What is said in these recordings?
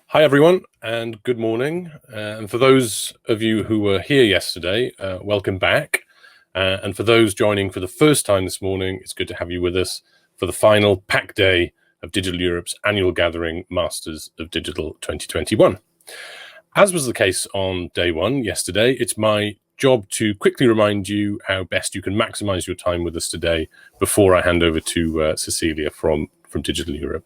Hi everyone, and good morning. And for those of you who were here yesterday, welcome back. And for those joining for the first time this morning, it's good to have you with us for the final pack day of Digital Europe's annual gathering, Masters of Digital 2021. As was the case on day one yesterday, it's my job to quickly remind you how best you can maximize your time with us today before I hand over to Cecilia from Digital Europe.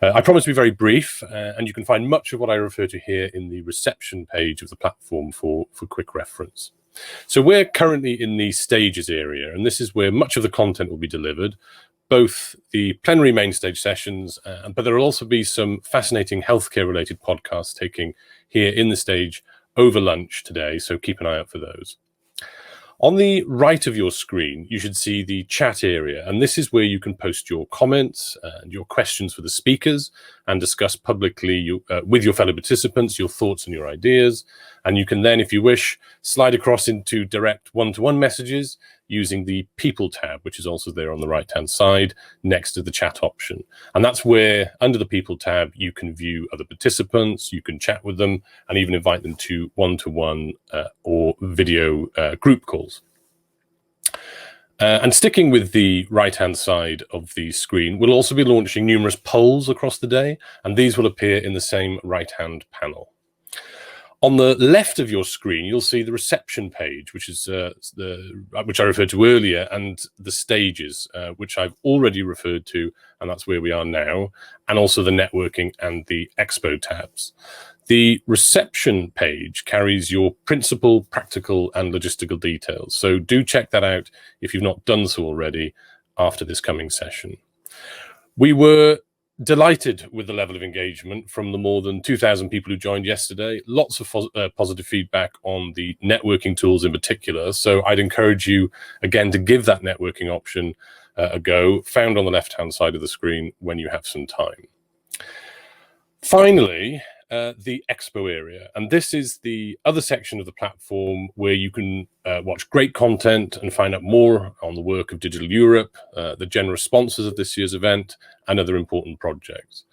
I promise to be very brief, and you can find much of what I refer to here in the reception page of the platform for quick reference. So we're currently in the stages area, and this is where much of the content will be delivered, both the plenary main stage sessions, but there will also be some fascinating healthcare-related podcasts taking here in the stage over lunch today, so keep an eye out for those. On the right of your screen, you should see the chat area, and this is where you can post your comments and your questions for the speakers and discuss publicly with your fellow participants your thoughts and your ideas. And you can then, if you wish, slide across into direct one-to-one messages using the People tab, which is also there on the right-hand side next to the chat option. And that's where, under the People tab, you can view other participants, you can chat with them, and even invite them to one-to-one or video group calls. And sticking with the right-hand side of the screen, we'll also be launching numerous polls across the day, and these will appear in the same right-hand panel. On the left of your screen, you'll see the reception page, which is which I referred to earlier, and the stages, which I've already referred to, and that's where we are now, and also the networking and the expo tabs. The reception page carries your principal, practical, and logistical details. So do check that out if you've not done so already after this coming session. We were delighted with the level of engagement from the more than 2,000 people who joined yesterday. Lots of positive feedback on the networking tools in particular. So I'd encourage you, again, to give that networking option a go, found on the left-hand side of the screen when you have some time. Finally, the expo area. And this is the other section of the platform where you can watch great content and find out more on the work of Digital Europe, the generous sponsors of this year's event, and other important projects.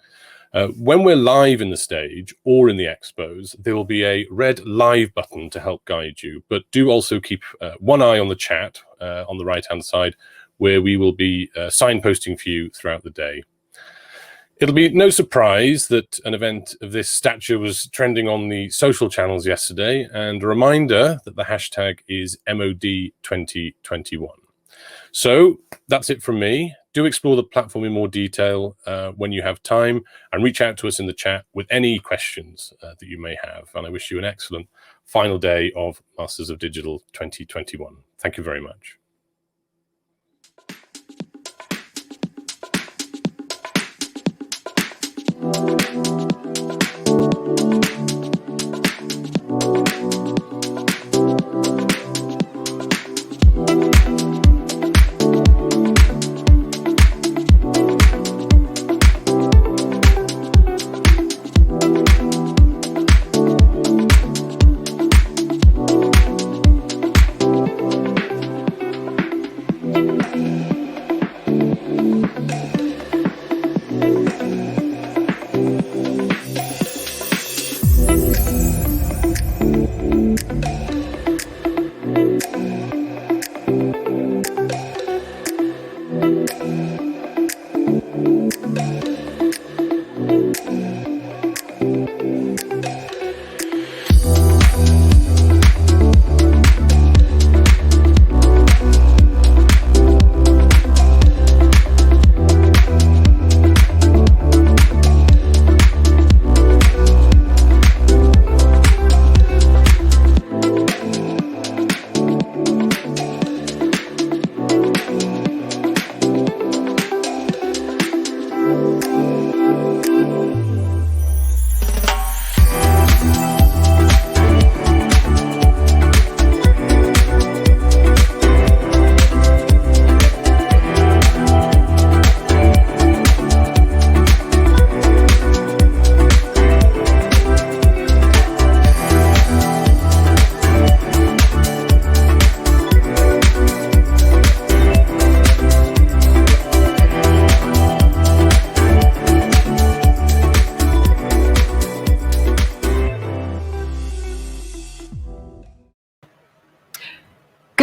When we're live in the stage or in the expos, there will be a red live button to help guide you, but do also keep one eye on the chat on the right-hand side, where we will be signposting for you throughout the day. It'll be no surprise that an event of this stature was trending on the social channels yesterday, and a reminder that the hashtag is MOD2021. So that's it from me. Do explore the platform in more detail when you have time, and reach out to us in the chat with any questions that you may have. And I wish you an excellent final day of Masters of Digital 2021. Thank you very much.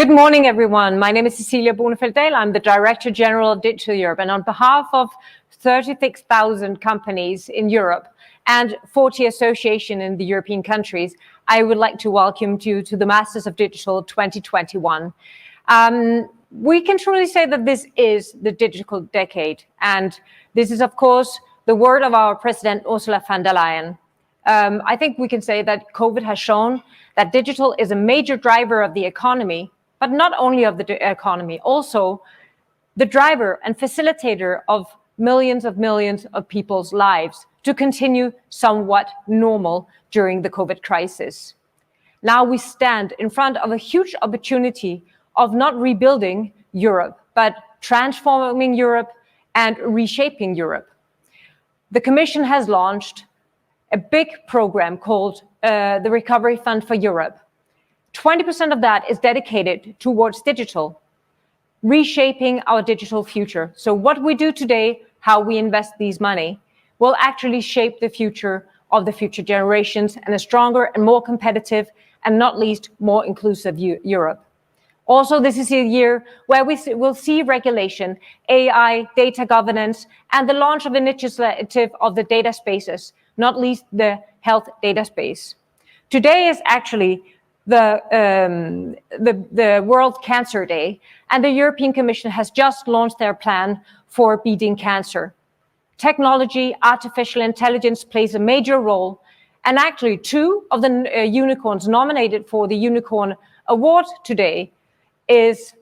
Good morning, everyone. My name is Cecilia Bonefeld-Dahl. I'm the Director General of Digital Europe, and on behalf of 36,000 companies in Europe and 40 associations in the European countries, I would like to welcome you to the Masters of Digital 2021. We can truly say that this is the digital decade, and this is, of course, the word of our President Ursula von der Leyen. I think we can say that COVID has shown that digital is a major driver of the economy, but not only of the economy, also the driver and facilitator of millions of people's lives to continue somewhat normal during the COVID crisis. Now we stand in front of a huge opportunity of not rebuilding Europe, but transforming Europe and reshaping Europe. The Commission has launched a big program called the Recovery Fund for Europe. 20% of that is dedicated towards digital, reshaping our digital future. So what we do today, how we invest these money, will actually shape the future of the future generations and a stronger and more competitive and not least more inclusive Europe. Also, this is a year where we will see regulation, AI, data governance, and the launch of initiative of the data spaces, not least the health data space. Today is actually the World Cancer Day, and the European Commission has just launched their plan for beating cancer. Technology, artificial intelligence plays a major role, and actually 2 of the unicorns nominated for the Unicorn Award today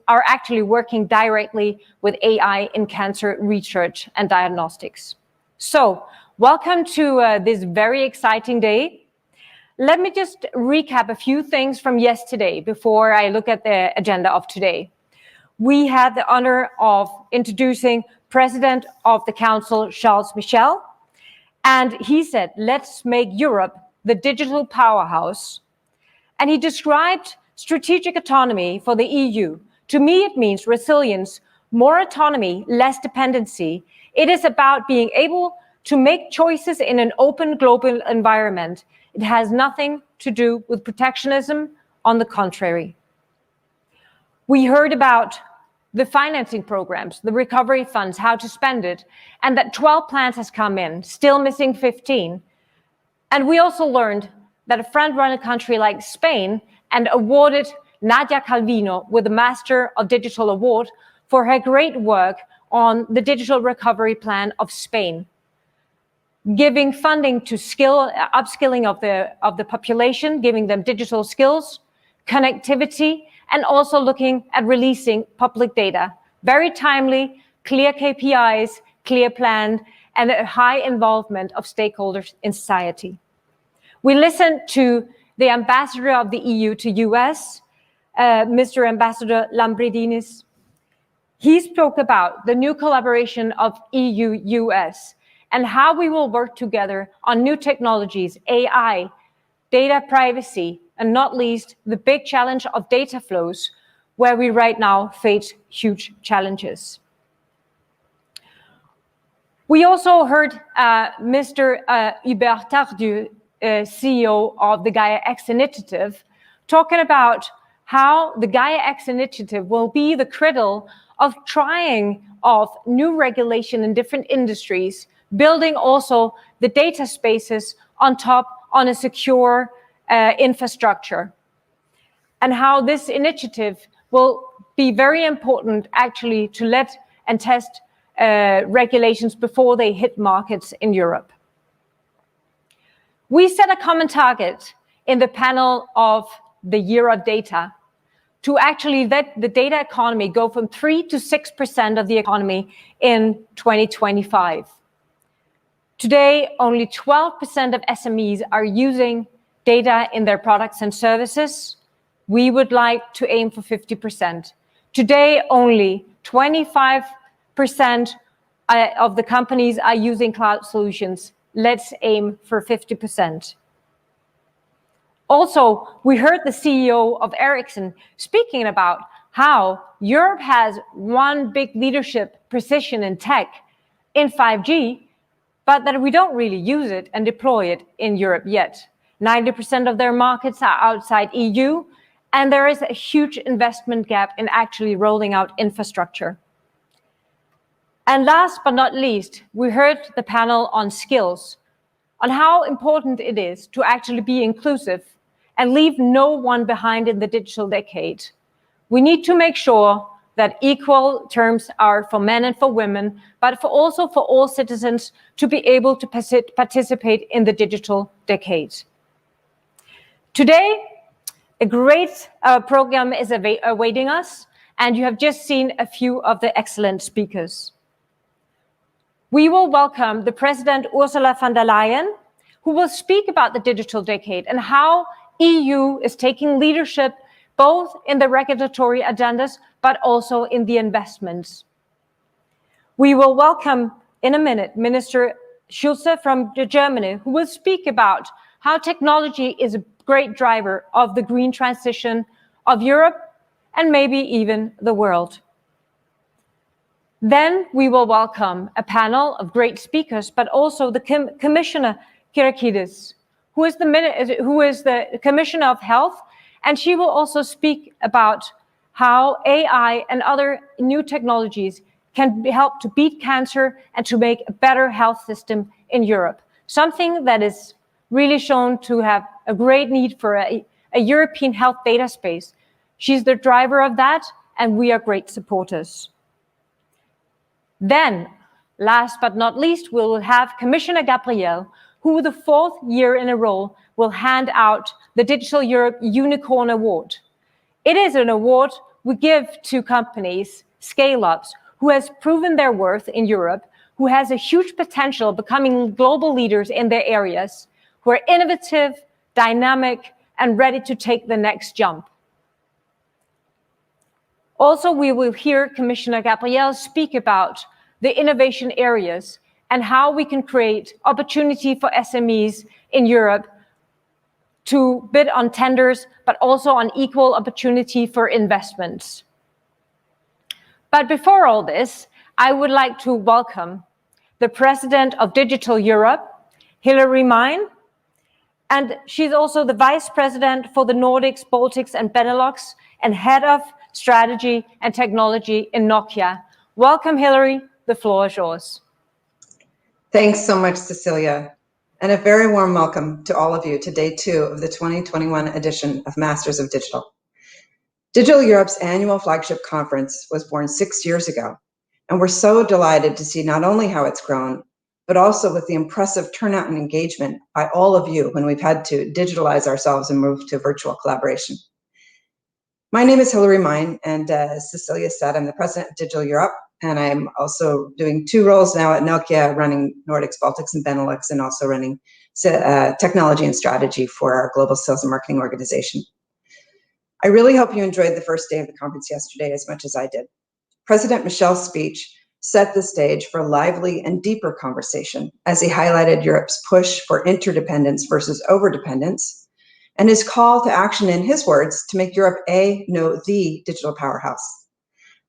are actually working directly with AI in cancer research and diagnostics. So, welcome to this very exciting day. Let me just recap a few things from yesterday before I look at the agenda of today. We had the honor of introducing President of the Council, Charles Michel, and he said, let's make Europe the digital powerhouse. And he described strategic autonomy for the EU. To me, it means resilience, more autonomy, less dependency. It is about being able to make choices in an open global environment. It has nothing to do with protectionism, on the contrary. We heard about the financing programs, the recovery funds, how to spend it, and that 12 plans has come in, still missing 15. And we also learned that a front-runner country like Spain and awarded Nadia Calvino with the Master of Digital Award for her great work on the digital recovery plan of Spain, giving funding to upskilling of the population, giving them digital skills, connectivity, and also looking at releasing public data. Very timely, clear KPIs, clear plan, and a high involvement of stakeholders in society. We listened to the ambassador of the EU to US, Mr. Ambassador Lambrinidis. He spoke about the new collaboration of EU-US and how we will work together on new technologies, AI, data privacy, and not least the big challenge of data flows, where we right now face huge challenges. We also heard Mr. Hubert Tardieu, CEO of the Gaia X initiative, talking about how the Gaia X initiative will be the cradle of trying of new regulation in different industries, building also the data spaces on top on a secure infrastructure, and how this initiative will be very important actually to let and test regulations before they hit markets in Europe. We set a common target in the panel of the Year of Data to actually let the data economy go from 3 to 6% of the economy in 2025. Today, only 12% of SMEs are using data in their products and services. We would like to aim for 50%. Today, only 25% of the companies are using cloud solutions. Let's aim for 50%. Also, we heard the CEO of Ericsson speaking about how Europe has one big leadership position in tech, in 5G, but that we don't really use it and deploy it in Europe yet. 90% of their markets are outside EU, and there is a huge investment gap in actually rolling out infrastructure. And last but not least, we heard the panel on skills, on how important it is to actually be inclusive and leave no one behind in the digital decade. We need to make sure that equal terms are for men and for women, but also for all citizens to be able to participate in the digital decade. Today, a great program is awaiting us, and you have just seen a few of the excellent speakers. We will welcome the President Ursula von der Leyen, who will speak about the digital decade and how EU is taking leadership both in the regulatory agendas, but also in the investments. We will welcome in a minute Minister Schulze from Germany, who will speak about how technology is a great driver of the green transition of Europe and maybe even the world. Then we will welcome a panel of great speakers, but also the Commissioner Kyriakides, who is the Commissioner of Health, and she will also speak about how AI and other new technologies can help to beat cancer and to make a better health system in Europe, something that is really shown to have a great need for a European health data space. She's the driver of that, and we are great supporters. Then, last but not least, we will have Commissioner Gabriel, who the 4th year in a row will hand out the Digital Europe Unicorn Award. It is an award we give to companies, scale-ups, who has proven their worth in Europe, who has a huge potential becoming global leaders in their areas, who are innovative, dynamic, and ready to take the next jump. Also, we will hear Commissioner Gabriel speak about the innovation areas and how we can create opportunity for SMEs in Europe to bid on tenders, but also on equal opportunity for investments. But before all this, I would like to welcome the President of Digital Europe, Hilary, and she's also the Vice President for the Nordics, Baltics, and Benelux, and Head of Strategy and Technology in Nokia. Welcome, Hilary. The floor is yours. Thanks so much, Cecilia, and a very warm welcome to all of you to day 2 of the 2021 edition of Masters of Digital. Digital Europe's annual flagship conference was born 6 years ago, and we're so delighted to see not only how it's grown, but also with the impressive turnout and engagement by all of you when we've had to digitalize ourselves and move to virtual collaboration. My name is Hilary, and as Cecilia said, I'm the President of Digital Europe, and I'm also doing 2 roles now at Nokia, running Nordics, Baltics, and Benelux, and also running technology and strategy for our global sales and marketing organization. I really hope you enjoyed the first day of the conference yesterday as much as I did. President Michel's speech set the stage for a lively and deeper conversation as he highlighted Europe's push for interdependence versus overdependence, and his call to action, in his words, to make Europe the digital powerhouse.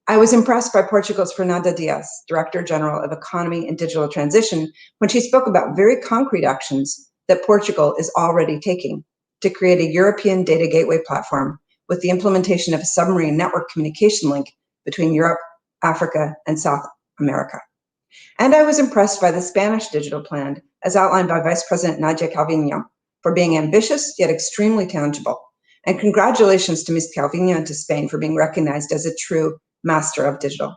I was impressed by Portugal's Fernanda Dias, Director General of Economy and Digital Transition, when she spoke about very concrete actions that Portugal is already taking to create a European data gateway platform with the implementation of a submarine network communication link between Europe, Africa, and South America. And I was impressed by the Spanish digital plan, as outlined by Vice President Nadia Calviño, for being ambitious yet extremely tangible. And congratulations to Ms. Calviño and to Spain for being recognized as a true master of digital.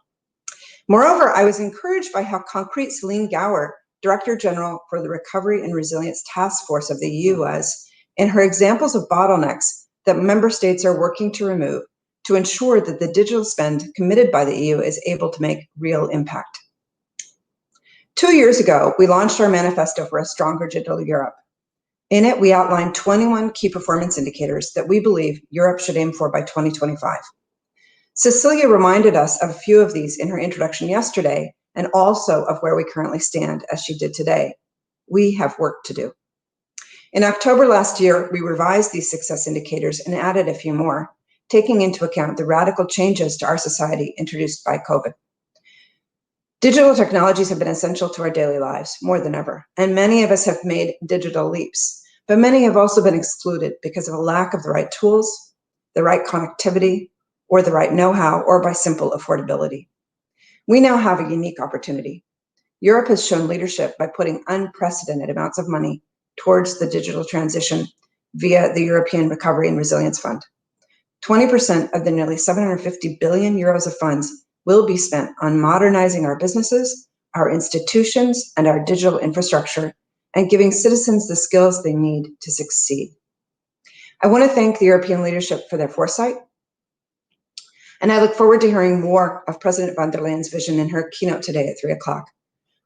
Moreover, I was encouraged by how concrete Celine Gower, Director General for the Recovery and Resilience Task Force of the EU, was in her examples of bottlenecks that member states are working to remove to ensure that the digital spend committed by the EU is able to make real impact. 2 years ago, we launched our manifesto for a stronger digital Europe. In it, we outlined 21 key performance indicators that we believe Europe should aim for by 2025. Cecilia reminded us of a few of these in her introduction yesterday, and also of where we currently stand, as she did today. We have work to do. In October last year, we revised these success indicators and added a few more, taking into account the radical changes to our society introduced by COVID. Digital technologies have been essential to our daily lives more than ever, and many of us have made digital leaps, but many have also been excluded because of a lack of the right tools, the right connectivity, or the right know-how, or by simple affordability. We now have a unique opportunity. Europe has shown leadership by putting unprecedented amounts of money towards the digital transition via the European Recovery and Resilience Fund. 20% of the nearly 750 billion euros of funds will be spent on modernizing our businesses, our institutions, and our digital infrastructure, and giving citizens the skills they need to succeed. I want to thank the European leadership for their foresight, and I look forward to hearing more of President von der Leyen's vision in her keynote today at 3 o'clock.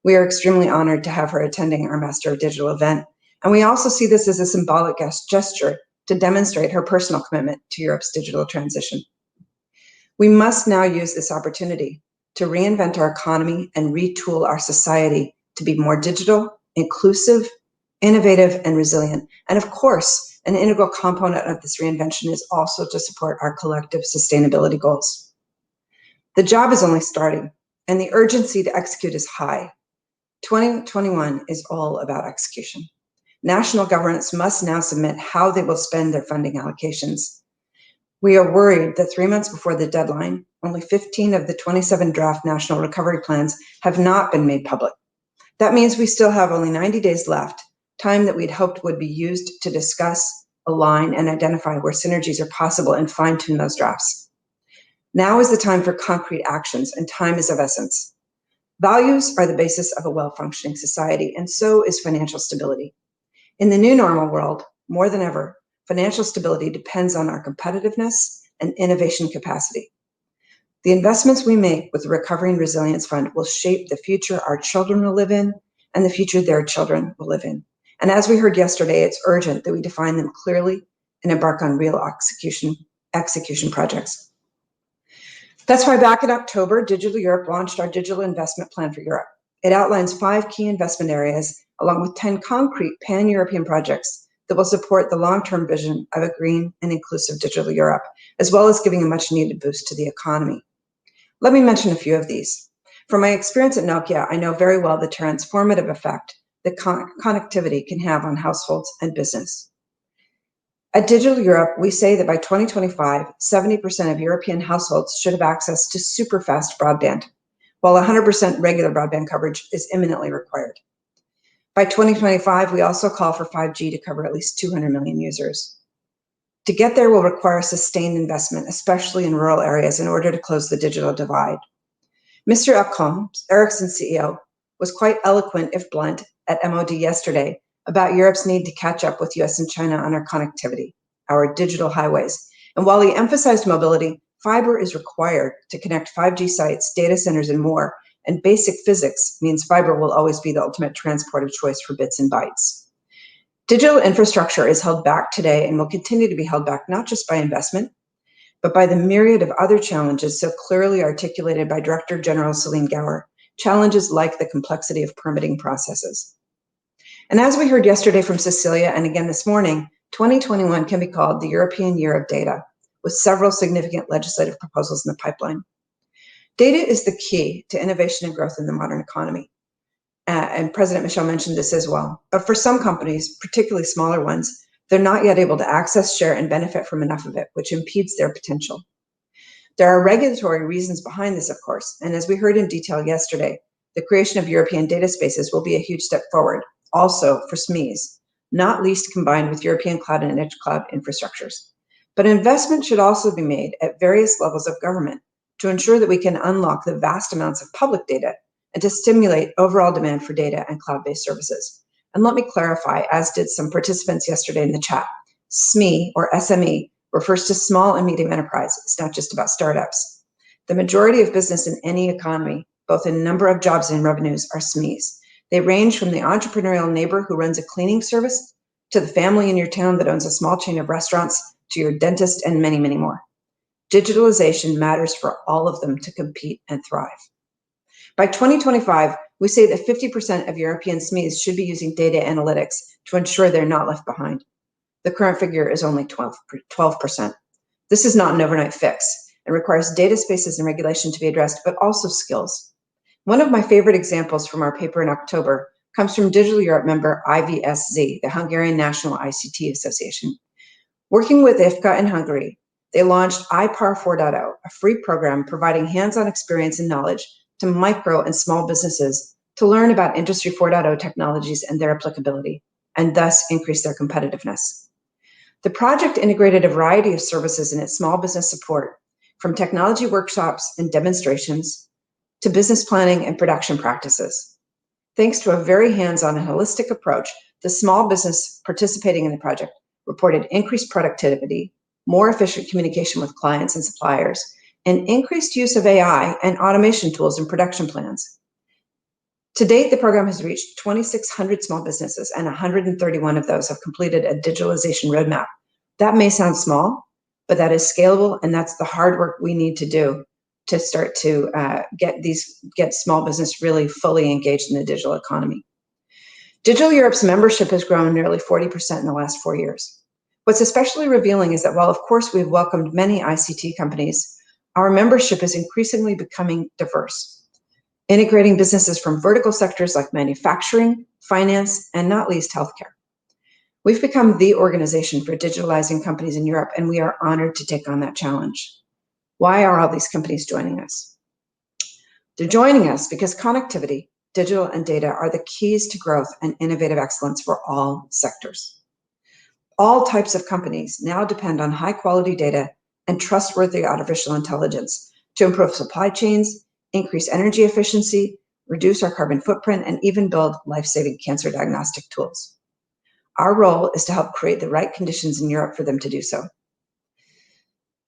We are extremely honored to have her attending our Master of Digital event, and we also see this as a symbolic gesture to demonstrate her personal commitment to Europe's digital transition. We must now use this opportunity to reinvent our economy and retool our society to be more digital, inclusive, innovative, and resilient. And of course, an integral component of this reinvention is also to support our collective sustainability goals. The job is only starting, and the urgency to execute is high. 2021 is all about execution. National governments must now submit how they will spend their funding allocations. We are worried that 3 months before the deadline, only 15 of the 27 draft national recovery plans have not been made public. That means we still have only 90 days left, time that we'd hoped would be used to discuss, align, and identify where synergies are possible and fine-tune those drafts. Now is the time for concrete actions, and time is of essence. Values are the basis of a well-functioning society, and so is financial stability. In the new normal world, more than ever, financial stability depends on our competitiveness and innovation capacity. The investments we make with the Recovery and Resilience Fund will shape the future our children will live in and the future their children will live in. And as we heard yesterday, it's urgent that we define them clearly and embark on real execution projects. That's why back in October, Digital Europe launched our Digital Investment Plan for Europe. It outlines 5 key investment areas, along with 10 concrete pan-European projects that will support the long-term vision of a green and inclusive digital Europe, as well as giving a much-needed boost to the economy. Let me mention a few of these. From my experience at Nokia, I know very well the transformative effect that connectivity can have on households and business. At Digital Europe, we say that by 2025, 70% of European households should have access to super-fast broadband, while 100% regular broadband coverage is imminently required. By 2025, we also call for 5G to cover at least 200 million users. To get there will require sustained investment, especially in rural areas, in order to close the digital divide. Mr. Ekholm, Ericsson's CEO, was quite eloquent, if blunt, at MOD yesterday about Europe's need to catch up with US and China on our connectivity, our digital highways. And while he emphasized mobility, fiber is required to connect 5G sites, data centers, and more. And basic physics means fiber will always be the ultimate transport of choice for bits and bytes. Digital infrastructure is held back today and will continue to be held back not just by investment, but by the myriad of other challenges so clearly articulated by Director General Celine Gower, challenges like the complexity of permitting processes. And as we heard yesterday from Cecilia and again this morning, 2021 can be called the European Year of Data, with several significant legislative proposals in the pipeline. Data is the key to innovation and growth in the modern economy. And President Michel mentioned this as well. But for some companies, particularly smaller ones, they're not yet able to access, share, and benefit from enough of it, which impedes their potential. There are regulatory reasons behind this, of course, and as we heard in detail yesterday, the creation of European data spaces will be a huge step forward, also for SMEs, not least combined with European cloud and edge cloud infrastructures. But investment should also be made at various levels of government to ensure that we can unlock the vast amounts of public data and to stimulate overall demand for data and cloud-based services. And let me clarify, as did some participants yesterday in the chat, SME or SME refers to small and medium enterprise. It's not just about startups. The majority of business in any economy, both in number of jobs and revenues, are SMEs. They range from the entrepreneurial neighbor who runs a cleaning service to the family in your town that owns a small chain of restaurants to your dentist and many, many more. Digitalization matters for all of them to compete and thrive. By 2025, we say that 50% of European SMEs should be using data analytics to ensure they're not left behind. The current figure is only 12%. This is not an overnight fix. It requires data spaces and regulation to be addressed, but also skills. One of my favorite examples from our paper in October comes from Digital Europe member IVSZ, the Hungarian National ICT Association. Working with IFCA in Hungary, they launched iPar 4.0, a free program providing hands-on experience and knowledge to micro and small businesses to learn about Industry 4.0 technologies and their applicability, and thus increase their competitiveness. The project integrated a variety of services in its small business support, from technology workshops and demonstrations to business planning and production practices. Thanks to a very hands-on and holistic approach, the small business participating in the project reported increased productivity, more efficient communication with clients and suppliers, and increased use of AI and automation tools in production plans. To date, the program has reached 2,600 small businesses, and 131 of those have completed a digitalization roadmap. That may sound small, but that is scalable, and that's the hard work we need to do to start to get small business really fully engaged in the digital economy. Digital Europe's membership has grown nearly 40% in the last 4 years. What's especially revealing is that while, of course, we've welcomed many ICT companies, our membership is increasingly becoming diverse, integrating businesses from vertical sectors like manufacturing, finance, and not least healthcare. We've become the organization for digitalizing companies in Europe, and we are honored to take on that challenge. Why are all these companies joining us? They're joining us because connectivity, digital, and data are the keys to growth and innovative excellence for all sectors. All types of companies now depend on high-quality data and trustworthy artificial intelligence to improve supply chains, increase energy efficiency, reduce our carbon footprint, and even build life-saving cancer diagnostic tools. Our role is to help create the right conditions in Europe for them to do so.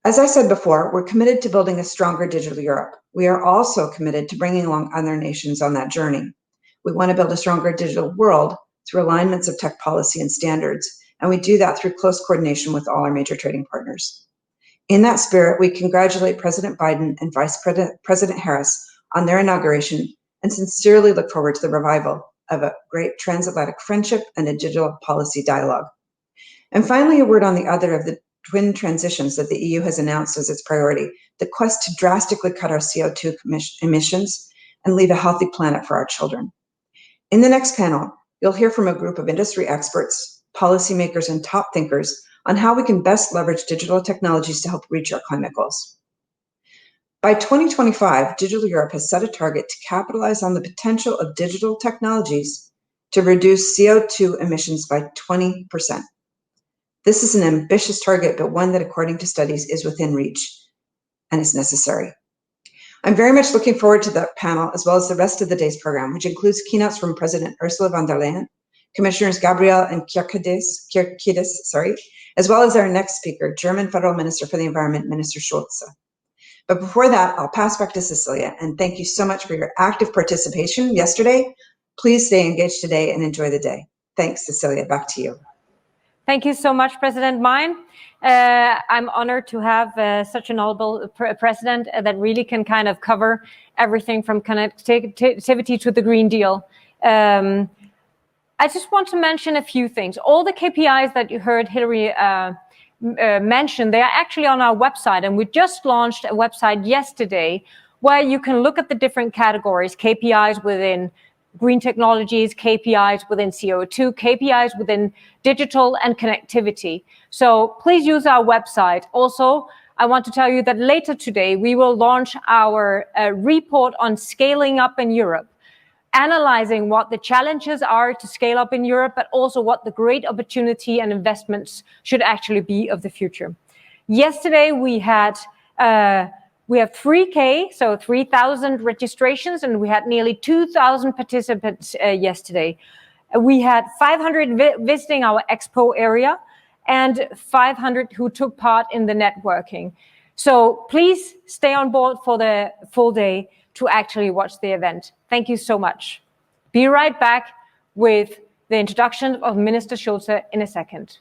As I said before, we're committed to building a stronger digital Europe. We are also committed to bringing along other nations on that journey. We want to build a stronger digital world through alignments of tech policy and standards, and we do that through close coordination with all our major trading partners. In that spirit, we congratulate President Biden and Vice President Harris on their inauguration and sincerely look forward to the revival of a great transatlantic friendship and a digital policy dialogue. And finally, a word on the other of the twin transitions that the EU has announced as its priority, the quest to drastically cut our CO2 emissions and leave a healthy planet for our children. In the next panel, you'll hear from a group of industry experts, policymakers, and top thinkers on how we can best leverage digital technologies to help reach our climate goals. By 2025, Digital Europe has set a target to capitalize on the potential of digital technologies to reduce CO2 emissions by 20%. This is an ambitious target, but one that, according to studies, is within reach and is necessary. I'm very much looking forward to that panel, as well as the rest of the day's program, which includes keynotes from President Ursula von der Leyen, Commissioners Gabriel and Kyriakides, as well as our next speaker, German Federal Minister for the Environment, Minister Schulze. But before that, I'll pass back to Cecilia, and thank you so much for your active participation yesterday. Please stay engaged today and enjoy the day. Thanks, Cecilia. Back to you. Thank you so much, President Mein. I'm honored to have such a noble president that really can kind of cover everything from connectivity to the Green Deal. I just want to mention a few things. All the KPIs that you heard Hilary mention, they are actually on our website, and we just launched a website yesterday where you can look at the different categories, KPIs within green technologies, KPIs within CO2, KPIs within digital and connectivity. So please use our website. Also, I want to tell you that later today, we will launch our report on scaling up in Europe, analyzing what the challenges are to scale up in Europe, but also what the great opportunity and investments should actually be of the future. Yesterday, we have 3K, so 3,000 registrations, and we had nearly 2,000 participants yesterday. We had 500 visiting our expo area and 500 who took part in the networking. So please stay on board for the full day to actually watch the event. Thank you so much. Be right back with the introduction of Minister Schulze in a second.